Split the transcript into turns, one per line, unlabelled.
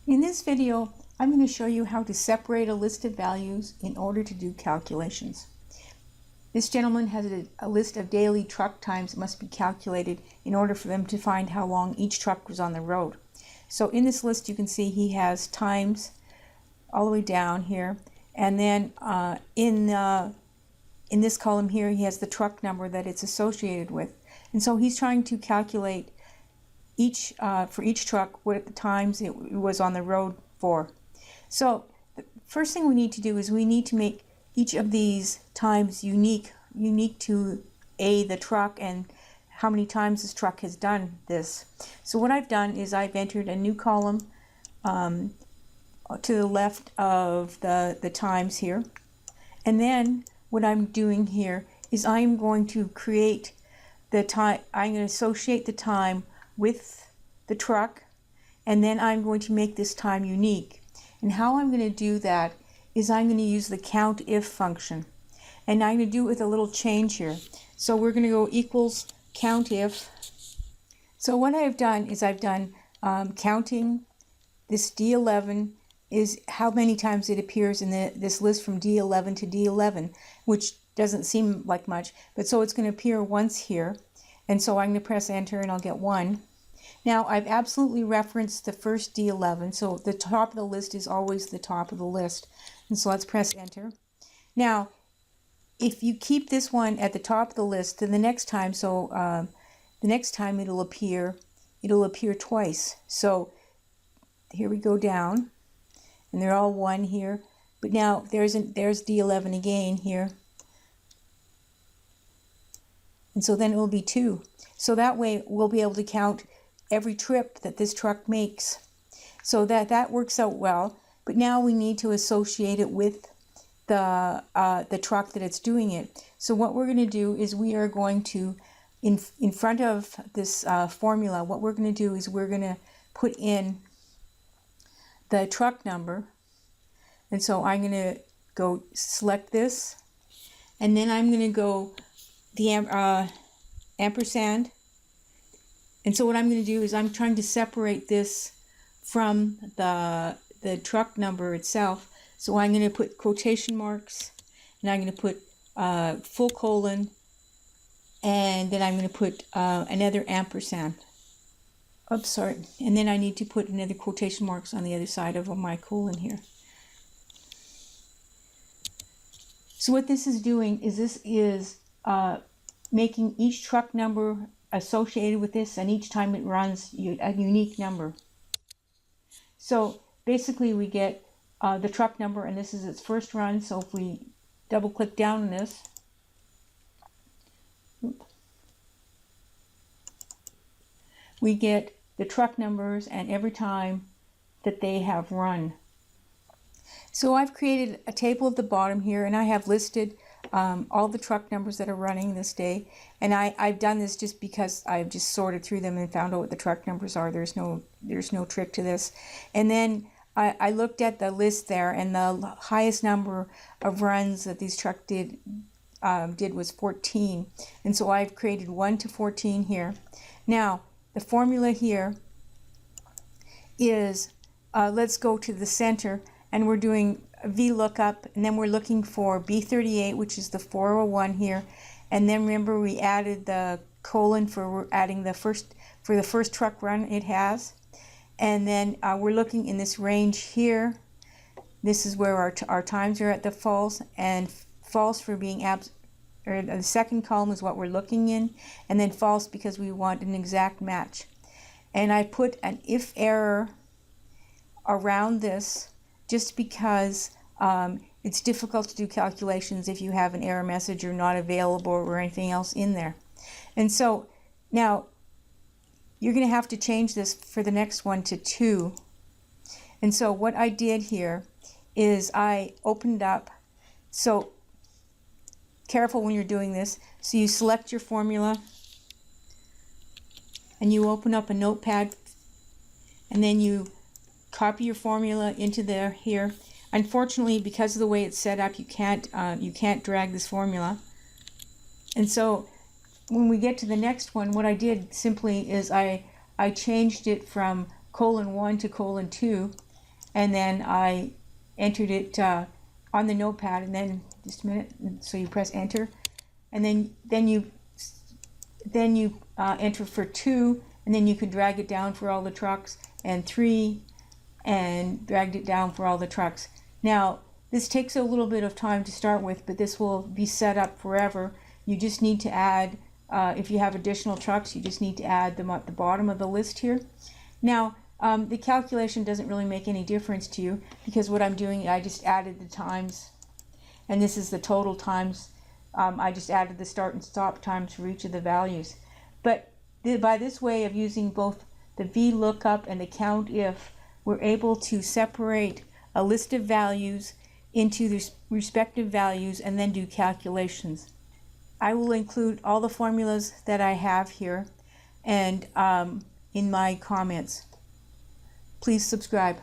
In this video, I'm going to show you how to separate a list of values in order to do calculations. This gentleman has a list of daily truck times that must be calculated in order for them to find how long each truck was on the road. So in this list you can see he has times all the way down here, and then in this column here he has the truck number that it's associated with. And so he's trying to calculate for each truck what the times it was on the road for. So the first thing we need to do is we need to make each of these times unique to the truck and how many times this truck has done this. So what I've done is I've entered a new column to the left of the times here, and then what I'm doing here is I'm going to create the time. I'm going to associate the time with the truck, and then I'm going to make this time unique. And how I'm going to do that is I'm going to use the COUNTIF function, and I'm going to do it with a little change here. So we're going to go equals COUNTIF. So what I've done is I've done counting this D11 is how many times it appears in this list from D11 to D11, which doesn't seem like much, but so it's going to appear once here. And so I'm going to press enter and I'll get 1. Now I've absolutely referenced the first D11, so the top of the list is always the top of the list. And so let's press enter. Now if you keep this one at the top of the list, then the next time, the next time it'll appear twice. So here we go down, and they're all 1 here, but now there's D11 again here. And so then it will be 2. So that way we'll be able to count every trip that this truck makes. So that works out well. But now we need to associate it with the truck that it's doing it. So what we're going to do is we are going to, in front of this formula, what we're going to do is we're going to put in the truck number. And so I'm going to go select this, and then I'm going to go the ampersand. And so what I'm going to do is I'm trying to separate this from the truck number itself. So I'm going to put quotation marks, and I'm going to put full colon, and then I'm going to put another ampersand. Oops, sorry. And then I need to put another quotation marks on the other side of my colon here. So what this is doing is making each truck number associated with this, and each time it runs a unique number. So basically we get the truck number, and this is its first run. So if we double click down on this, we get the truck numbers and every time that they have run. So I've created a table at the bottom here, and I have listed all the truck numbers that are running this day. And I've done this just because I've just sorted through them and found out what the truck numbers are. There's no trick to this. And then I looked at the list there, and the highest number of runs that these trucks did was 14. And so I've created 1 to 14 here. Now the formula here is let's go to the center, and we're doing Vlookup, and then we're looking for B38, which is the 401 here. And then remember we added the colon for adding the first truck run it has. And then we're looking in this range here. This is where our times are at the false, and false for being or the second column is what we're looking in, and then false because we want an exact match. And I put an if error around this just because it's difficult to do calculations if you have an error message or not available or anything else in there. And so now you're going to have to change this for the next one to 2. And so what I did here is I opened up, so careful when you're doing this, so you select your formula and you open up a notepad, and then you copy your formula into there here. Unfortunately, because of the way it's set up, you can't drag this formula. And so when we get to the next one, what I did simply is I changed it from :1 to :2, and then I entered it on the notepad, and then just a minute, so you press enter, and then you enter for 2, and then you can drag it down for all the trucks, and 3, and dragged it down for all the trucks. Now this takes a little bit of time to start with, but this will be set up forever. You just need to add, if you have additional trucks, you just need to add them at the bottom of the list here. Now the calculation doesn't really make any difference to you, because what I'm doing, I just added the times, and this is the total times. I just added the start and stop times for each of the values. But by this way of using both the Vlookup and the COUNTIF, we're able to separate a list of values into the respective values and then do calculations. I will include all the formulas that I have here and in my comments. Please subscribe.